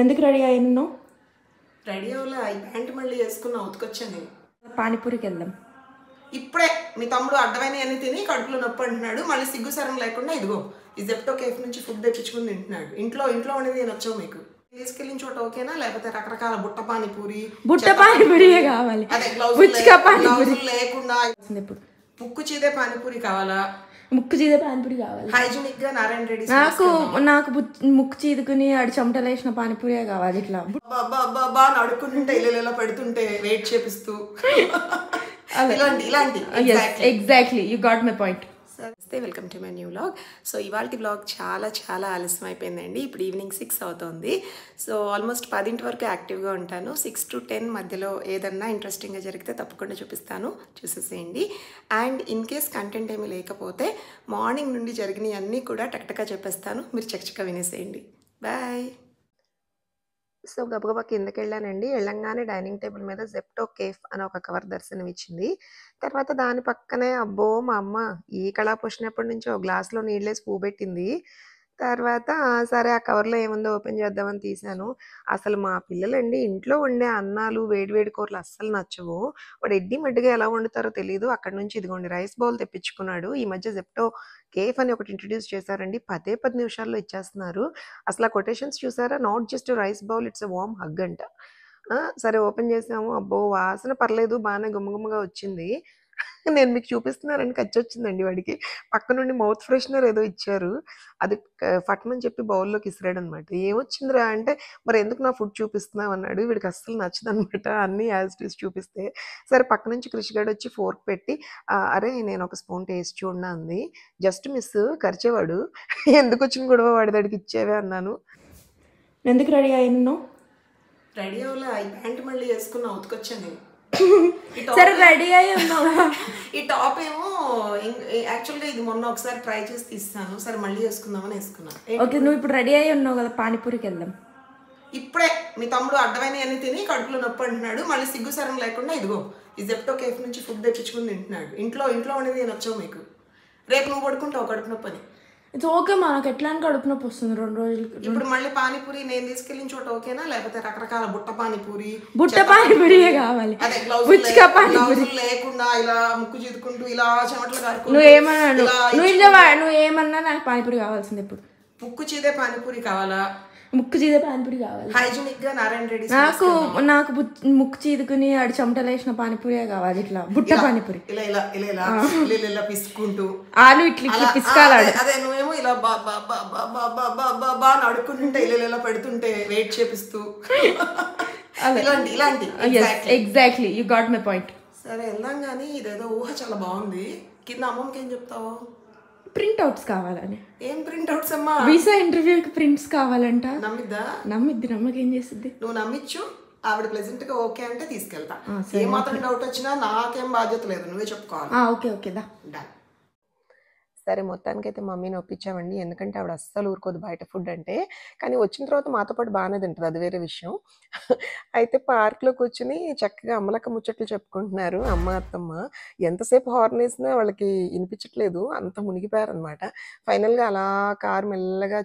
ఎందుకు రెడీ అయ్యాను? రెడీ అవ్వలే. ఈ ప్యాంట్ మళ్ళీ వేసుకున్నా ఉతికొచ్చాను నేను. పానీపూరికి వెళ్దాం. ఇప్పుడే మీ తమ్ముడు అడ్డమైనవన్నీ తిని కడుపులో నొప్పి అంటున్నాడు. మళ్ళీ సిగ్గుసరం లేకుండా ఇదిగో ఈ జెప్టో కేఫ్ నుంచి ఫుడ్ తెప్పించుకుని తింటున్నాడు. ఇంట్లో ఉండేది నేను వచ్చావు మీకు తీసుకెళ్ళిన చోట ఓకేనా, లేకపోతే రకరకాల బుట్ట పానీపూరియే కావాలి. అదే గ్లౌజ్ లేకుండా ఇప్పుడు ముక్కు చీదే పానీపూరి కావాలా? ముక్కు చీదే పానీపూరి కావాలి. హైజీనిక్ గా నారాయణ రెడ్డి. నాకు ముక్కు చీదుకుని ఆడు చెమటలు వేసిన పానీపూరియే కావాలి. ఇట్లా బాగా నడుకుంటుంటే ఇలా పెడుతుంటే వెయిట్ చేపిస్తూ ఇలాంటి exactly you got my point. Welcome to my new vlog. So ఇవాళ వ్లాగ్ చాలా ఆలస్యం అయిపోయిందండి. ఇప్పుడు ఈవినింగ్ 6 అవుతుంది. సో ఆల్మోస్ట్ 10 వరకు యాక్టివ్గా ఉంటాను. 6 to 10 మధ్యలో ఏదన్నా ఇంట్రెస్టింగ్గా జరిగితే తప్పకుండా చూసేసేయండి. అండ్ ఇన్ కేస్ కంటెంట్ ఏమీ లేకపోతే మార్నింగ్ నుండి జరిగినవి అన్నీ కూడా టక్టగా చెప్పేస్తాను, మీరు చక్కగా వినేసేయండి. బాయ్. సో గబగబా కిందకి వెళ్ళానండి. వెళ్ళంగానే డైనింగ్ టేబుల్ మీద జెప్టో కేఫ్ అని ఒక కవర్ దర్శనం ఇచ్చింది. తర్వాత దాని పక్కనే అబ్బో మా అమ్మ ఈ కళా పోసినప్పటి నుంచి ఒక గ్లాస్లో నీళ్ళేసి పువ్వు పెట్టింది. తర్వాత సరే ఆ కవర్లో ఏముందో ఓపెన్ చేద్దామని తీశాను. అసలు మా పిల్లలండి ఇంట్లో వండే అన్నాలు వేడివేడి కూరలు అస్సలు నచ్చవు. వాడు ఎడ్డిమెడ్డిగా ఎలా వండుతారో తెలియదు. అక్కడ నుంచి ఇదిగోండి రైస్ బౌల్ తెప్పించుకున్నాడు. ఈ మధ్య జెప్టో కేఫ్ అని ఒకటి ఇంట్రడ్యూస్ చేశారండి. 10 నిమిషాల్లో ఇచ్చేస్తున్నారు. అసలు ఆ కొటేషన్స్ చూసారా? Not just rice bowl, it's a warm hug అంట. సరే ఓపెన్ చేసాము. అబ్బో వాసన పర్లేదు, బాగానే గుమ్మగుమ్మగా వచ్చింది. నేను మీకు చూపిస్తున్నానని ఖర్చొచ్చిందండి వాడికి. పక్క నుండి మౌత్ ఫ్రెషనర్ ఏదో ఇచ్చారు. అది ఫట్మని చెప్పి బౌల్లోకి ఇసిరాడు అనమాట. ఏమొచ్చిందిరా అంటే, మరి ఎందుకు నా ఫుడ్ చూపిస్తున్నావు అన్నాడు. వీడికి అస్సలు నచ్చదనమాట అన్నీ యాజ్ ఇట్ ఈస్ చూపిస్తే. సరే పక్క నుంచి కృషిగాడు వచ్చి ఫోర్క్ పెట్టి అరే నేను ఒక స్పూన్ టేస్ట్ చూడనా అంది. జస్ట్ మిస్ ఖర్చేవాడు. ఎందుకు వచ్చిన గొడవ వాడి దగ్గరికి ఇచ్చేవే అన్నాను. ఎందుకు రెడీ అయ్యాను? రెడీ అవ్వలే. ఈ ప్యాంట్ మళ్ళీ వేసుకున్నా ఉతికొచ్చాను నేను. సరే రెడీ అయ్యి ఉన్నావు. ఈ టాప్ ఏమో యాక్చువల్గా ఇది మొన్న ఒకసారి ట్రై చేసి తీస్తాను. సరే మళ్ళీ వేసుకుందామని వేసుకున్నాను. ఓకే నువ్వు ఇప్పుడు రెడీ అయ్యి ఉన్నావు కదా, పానీపూరికి వెళ్దాం. ఇప్పుడే మీ తమ్ముడు అడ్డమైనవన్నీ తిని కడుపులో నొప్పి అంటున్నాడు. మళ్ళీ సిగ్గుసరం లేకుండా ఇదిగో ఈ జెప్టో కేఫ్ నుంచి ఫుడ్ తెప్పించుకుని తింటున్నాడు. ఇంట్లో ఉండేది నేను వచ్చావు మీకు. రేపు నువ్వు పడుకుంటావు కడుపు నొప్పి అని. ఇట్స్ ఓకే, మనకు ఎట్లా కడుపు నొప్పి వస్తుంది 2 రోజులకి. ఇప్పుడు మళ్ళీ పానీపూరి నేను తీసుకెళ్ళిన చోట ఓకేనా, లేకపోతే రకరకాల బుట్ట పానీపూరియే కావాలి. అదే గ్లౌజ్ లేకుండా ఇలా ముక్కు చీదుకుంటూ ఇలా చెమటలు కారుకుంటూ నువ్వేమన్నా నాకు పానీపూరి కావాల్సింది. ఇప్పుడు ముక్కు చీదే పానీపూరి కావాలా? ముక్కు చీదే పానీపూరి కావాలి. హైజీనిక్ గా నారాయణ రెడ్డి. నాకు ముక్కు చీదుకుని ఆడు చెమటలు వేసిన పానీపూరియే కావాలి. ఇట్లా బుట్ట పానీపూరి ఇలా పిసుకుంటూ ఆలు ఇట్లా పిసుకాలాడు. అదే నువ్వేమో ఇలా బాగా నడుకుంటుంటే ఇలా పెడుతుంటే వెయిట్ చేపిస్తూ ఇలాంటి exactly you got my point. సరే వెళ్దాం కానీ ఇదేదో ఊహ చాలా బాగుంది. కింద అమ్మమ్మకి ఏం చెప్తావు? ప్రింట్ అవుట్స్ కావాలని. ఏం ప్రింట్ అవుట్స్ అమ్మా? వీసా ఇంటర్వ్యూకి ప్రింట్స్ కావాలంట. నమ్మకేం చేస్తుంది? నువ్వు నమ్మిచ్చు. ఆవిడ ప్లెజెంట్ గా ఓకే అంటే తీసుకెళ్తా. ఏమాత్రం డౌట్ వచ్చినా నాకేం బాధ్యత లేదు, నువ్వే చెప్పుకోవాలి. ఓకే దా. సరే మొత్తానికైతే మమ్మీని ఒప్పించామండి. ఎందుకంటే ఆవిడ అస్సలు ఊరుకోదు బయట ఫుడ్ అంటే. కానీ వచ్చిన తర్వాత మాతో పాటు బాగానే తింటుంది, అది వేరే విషయం. అయితే పార్క్లో కూర్చుని చక్కగా అమ్మలక్క ముచ్చట్లు చెప్పుకుంటున్నారు అమ్మ అత్తమ్మ. ఎంతసేపు హార్న్ వేసినా వాళ్ళకి వినిపించట్లేదు, అంత మునిగిపోయారనమాట. ఫైనల్గా అలా కారు మెల్లగా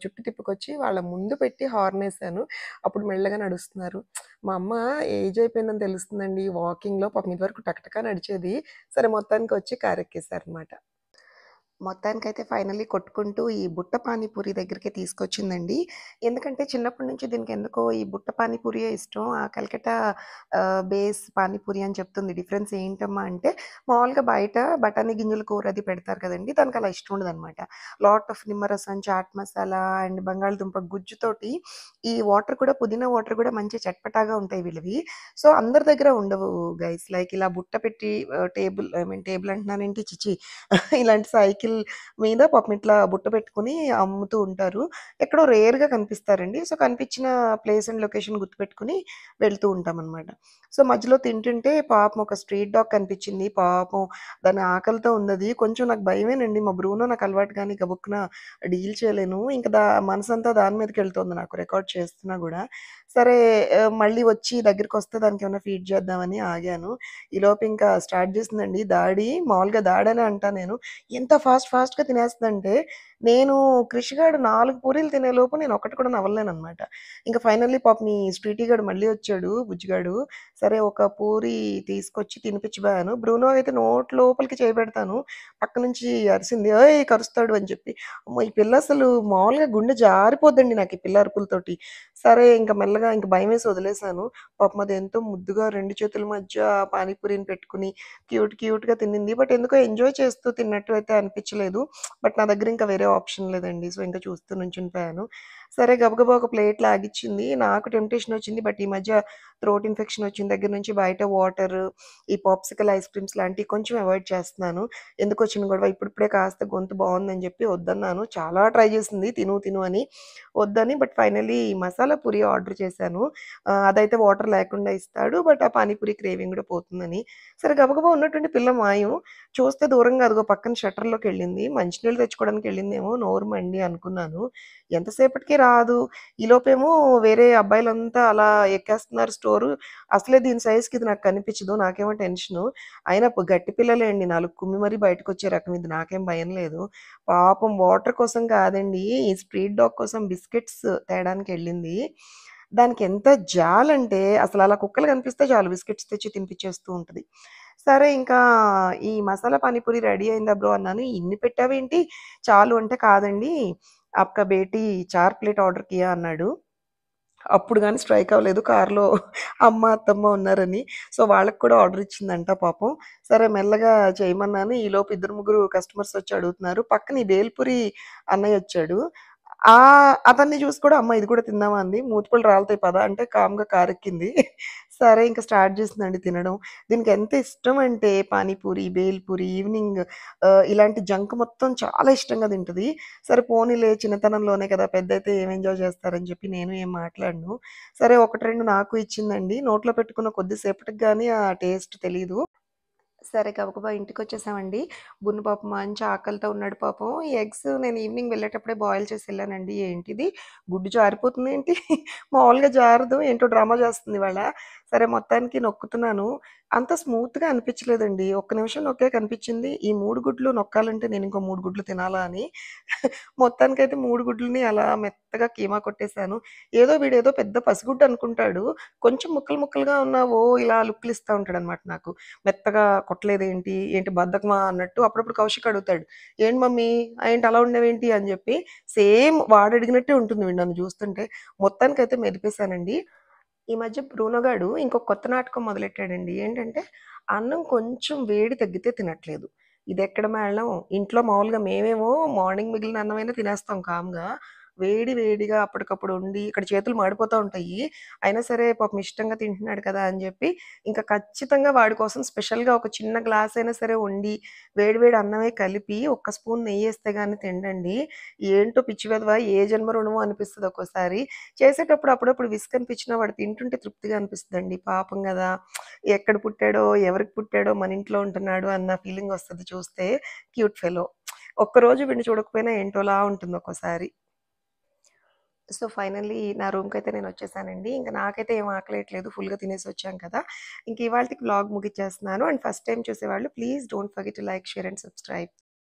చుట్టూ తిప్పుకొచ్చి వాళ్ళ ముందు పెట్టి హార్న్ వేసాను. అప్పుడు మెల్లగా నడుస్తున్నారు. మా అమ్మ ఏజ్ అయిపోయిందని తెలుస్తుందండి వాకింగ్లో. పాపం ఇది వరకు టక్టకా నడిచేది. సరే మొత్తానికి వచ్చి కారు ఎక్కేసారనమాట. మొత్తానికైతే ఫైనల్లీ కొట్టుకుంటూ ఈ బుట్ట పానీపూరి దగ్గరికి తీసుకొచ్చిందండి. ఎందుకంటే చిన్నప్పటి నుంచి దీనికి ఎందుకో ఈ బుట్ట పానీపూరియే ఇష్టం. ఆ కలకట్టా బేస్ పానీపూరి అని చెప్తుంది. డిఫరెన్స్ ఏంటమ్మా అంటే, మామూలుగా బయట బఠానీ గింజల కూర అది పెడతారు కదండి, దానికి అలా ఇష్టం ఉండదు అనమాట. లాట్ ఆఫ్ నిమ్మరసం, చాట్ మసాలా అండ్ బంగాళదుంప గుజ్జుతోటి ఈ వాటర్ కూడా, పుదీనా వాటర్ కూడా మంచి చట్పటాగా ఉంటాయి వీళ్ళవి. సో అందరి దగ్గర ఉండవు గైస్. లైక్ ఇలా బుట్ట పెట్టి టేబుల్ అంటున్నానేంటి చిచి ఇలాంటి సైకిల్ మీద పాపం ఇట్లా బుట్ట పెట్టుకుని అమ్ముతూ ఉంటారు. ఎక్కడో రేర్గా కనిపిస్తారండి. సో కనిపించిన ప్లేస్ అండ్ లొకేషన్ గుర్తుపెట్టుకుని వెళ్తూ ఉంటాం అనమాట. సో మధ్యలో తింటుంటే పాపం ఒక స్ట్రీట్ డాగ్ కనిపించింది. పాపం దాని ఆకలితో ఉన్నది. కొంచెం నాకు భయమేనండి. మా బ్రూనో నాకు అలవాటు కానీ గబుక్కున డీల్ చేయలేను. ఇంకా మనసంతా దాని మీదకి వెళ్తుంది నాకు రికార్డ్ చేస్తున్నా కూడా. సరే మళ్ళీ వచ్చి దగ్గరికి వస్తే దానికి ఏమైనా ఫీడ్ చేద్దామని ఆగాను. ఈలోపు ఇంకా స్టార్ట్ చేసిందండి దాడి. మామూలుగా దాడనే అంటా నేను. ఎంత ఫాస్ట్గా తినేస్తుందంటే నేను క్రిష్ గాడు 4 పూరీలు తినేలోపు నేను ఒక్కటి కూడా నమలలేననమాట. ఇంక ఫైనల్లీ పాపం ఈ స్వీటీ గాడు మళ్ళీ వచ్చాడు బుజ్జిగాడు. సరే ఒక పూరి తీసుకొచ్చి తినిపించబోయాను. బ్రూనో అయితే నోటి లోపలికి చేయి పెడతాను. పక్క నుంచి అరిసింది. "ఓయ్! కరుస్తాడు" అని చెప్పి. అమ్మో! ఈ పిల్ల అసలు మామూలుగా గుండె జారిపోద్దండి నాకు ఈ పిల్ల అరుపులతోటి. సరే ఇంక మెల్లగా ఇంక భయమేసి వదిలేసాను. పాపం అది ఎంతో ముద్దుగా 2 చేతుల మధ్య పానీపూరిని పెట్టుకొని క్యూట్‌గా తినింది. బట్ ఎందుకో ఎంజాయ్ చేస్తూ తిన్నట్టు అయితే అనిపించలేదు. బట్ నా దగ్గర ఇంకా వేరే ఆప్షన్ లేదండి. సో, ఇంకా చూస్తూ నుంచునిపోయాను. సరే గబగబా ఒక ప్లేట్ లాగిచ్చింది. నాకు టెంప్టేషన్ వచ్చింది. బట్ ఈ మధ్య థ్రోట్ ఇన్ఫెక్షన్ వచ్చిన దగ్గర నుంచి బయట వాటర్, ఈ పాప్సికల్ ఐస్ క్రీమ్స్ లాంటివి కొంచెం అవాయిడ్ చేస్తున్నాను. ఎందుకొచ్చిన గొడవ ఇప్పుడిప్పుడే కాస్త గొంతు బావుందని చెప్పి వద్దన్నాను. చాలా ట్రై చేసింది తిను అని. వద్దని but finally masala puri order చేశాను. అదైతే వాటర్ లేకుండా ఇస్తాడు. బట్ ఆ పానీపూరి క్రేవింగ్ కూడా పోతుందని. సరే గబగబా ఉన్నటువంటి పిల్ల మాయం. చూస్తే దూరంగా అదిగో పక్కన షట్టర్‌లోకెళ్ళింది. మంచినీళ్ళు తెచ్చుకోవడానికి ఎళ్ళిందేమో నోరు మండి అనుకున్నాను. ఎంతసేపటికి రాదు. ఈలోపేమో వేరే అబ్బాయిలంతా అలా ఎక్కేస్తున్నారు స్టోరు. అసలే దీని సైజ్‌కి ఇది నాకు కనిపించదు. నాకేమో టెన్షను. అయినా గట్టి పిల్లలే అండి. 4 కుమ్మి మరీ బయటకొచ్చే రకం ఇది. నాకేం భయం లేదు. పాపం వాటర్ కోసం కాదండి. ఈ స్ట్రీట్ డాగ్ కోసం బిస్కెట్స్ తేడానికెళ్ళింది. దానికెంత జాలంటే అసలలా కుక్కలు కనిపిస్తే చాలు బిస్కెట్స్ తెచ్చి తినిపిచ్చేస్తూ ఉంటది. సరే ఇంకా ఈ మసాలా పానీపూరి రెడీ అయిందా బ్రో అన్నాను. "ఇన్ని పెట్టావేంటి? చాలు" అంటే "కాదండి ఆప్కా బేటీ 4 ప్లేట్ ఆర్డర్ కియా" అన్నాడు. అప్పుడు గాని స్ట్రైక్ అవ్వలేదు. కార్‌లో అమ్మ, అత్తమ్మ ఉన్నారని. సో, వాళ్ళకి కూడా ఆర్డర్ ఇచ్చిందంట పాపం. సరే మెల్లగా చేయమన్నాను. ఈలోపు ఇద్దరు, ముగ్గురు కస్టమర్స్ వచ్చి అడుగుతున్నారు. పక్కన ఈ బేల్‌పూరి అన్నయ్యొచ్చాడు. అతన్ని చూసి కూడా "అమ్మ ఇది కూడా తిందామా" అంది. "మూతిపళ్ళు రాలుతాయి పద" అంటే కామ్‌గా కారెక్కింది. సరే ఇంక స్టార్ట్ చేసిందండి తినడం. దీనికెంత ఇష్టమంటే పానీపూరి, బేల్‌పూరి ఈవినింగ్ ఇలాంటి జంక్ మొత్తం చాలా ఇష్టంగా తింటది. సరే పోనీలే చిన్నతనంలోనే కదా! పెద్దయితే ఏం ఎంజాయ్ చేస్తారని చెప్పి నేను ఏం మాట్లాడను. సరే 1, 2 నాకు ఇచ్చిందండి. నోట్లో పెట్టుకున్న కొద్దిసేపటికి గాని ఆ టేస్ట్ తెలీదు. సరే గబగబా ఇంటికొచ్చేసామండి. బున్ను పాపం మంచి ఆకలితో ఉన్నాడు పాపం. ఈ ఎగ్స్ నేను ఈవినింగ్ వెళ్ళేటప్పుడే బాయిల్ చేసి ఎళ్ళానండి. ఏంటిది గుడ్డు జారిపోతుందేంటి? మామూలుగా జారదు. ఏంటో డ్రామా చేస్తుంది ఇవాళ. సరే మొత్తానికి నొక్కుతున్నాను. అంత స్మూత్‌గా అనిపించలేదండి. ఒక్క నిమిషం నొక్కాక అనిపించింది. ఈ 3 గుడ్లు నొక్కాలంటే నేను ఇంకో 3 గుడ్లు తినాలా అని. మొత్తానికైతే 3 గుడ్లని అలా మెత్తగా కీమా కొట్టేసాను. వీడేదో పెద్ద పసిగుడ్డు అనుకుంటాడు. కొంచెం ముక్కలు ముక్కలుగా ఉన్నా ఇలా లుక్‌లు ఇస్తా ఉంటాడనమాట నాకు. మెత్తగా కొట్టలేదేంటి? ఏంటి బద్ధకమా అన్నట్టు అప్పుడప్పుడు కౌశిక్ అడుగుతాడు. "ఏంటి మమ్మీ ఏంటి అలా వండావేంటి?" అని జెప్పి. సేమ్ వాడడిగినట్టే ఉంటుంది వీడు నన్ను జూస్తుంటే. మొత్తానికైతే మెదిపేసానండి. ఈ మధ్య బ్రూనో గాడు ఇంకొక కొత్త నాటకం మొదలెట్టాడండి. ఏంటంటే, అన్నం కొంచెం వేడి తగ్గితే తినట్లేదు. ఇదెక్కడ మేళం? ఇంట్లో మామూలుగా మేమేమో మార్నింగ్ మిగిలిన అన్నమైనా తినేస్తాం కామ్‌గా. వేడిగా అప్పటికప్పుడు వండి ఇక్కడ చేతులు మాడిపోతా ఉంటాయి. అయినా సరే పాపం ఇష్టంగా తింటున్నాడు కదా! అని జెప్పి, ఇంకా ఖచ్చితంగా వాడి కోసం స్పెషల్‌గా ఒక చిన్న గ్లాస్ అయినా సరే వండి, వేడి అన్నమే కలిపి ఒక్క స్పూన్ నెయ్యేస్తే గాని తినడండి. ఏంటో పిచ్చి వెధవ ఏ జన్మ రుణమో అనిపిస్తది ఒక్కోసారి. చేసేటప్పుడు అప్పుడప్పుడు విసుగనిపించినా వాడు తింటుంటే తృప్తిగా అనిపిస్తదండి. పాపం గదా! ఎక్కడ పుట్టాడో, ఎవరికి పుట్టాడో, మన ఇంట్లో ఉంటున్నాడు అన్న ఫీలింగొస్తది చూస్తే. Cute fellow. ఒక్కరోజు వీడిని చూడకపోయినా ఏంటోలా ఉంటుంది ఒక్కోసారి. సో, ఫైనల్లీ నా రూమ్‌కైతే నేనొచ్చేసానండి. ఇంక నాకైతే ఏం ఆకలేయట్లేదు. ఫుల్‌గా తినేసొచ్చాం కదా! ఇంక ఇవాల్టికి వ్లాగ్ ముగిచ్చేస్తున్నాను. అండ్ ఫస్ట్ టైమ్ చూసేవాళ్ళు please don't forget to like, share and subscribe.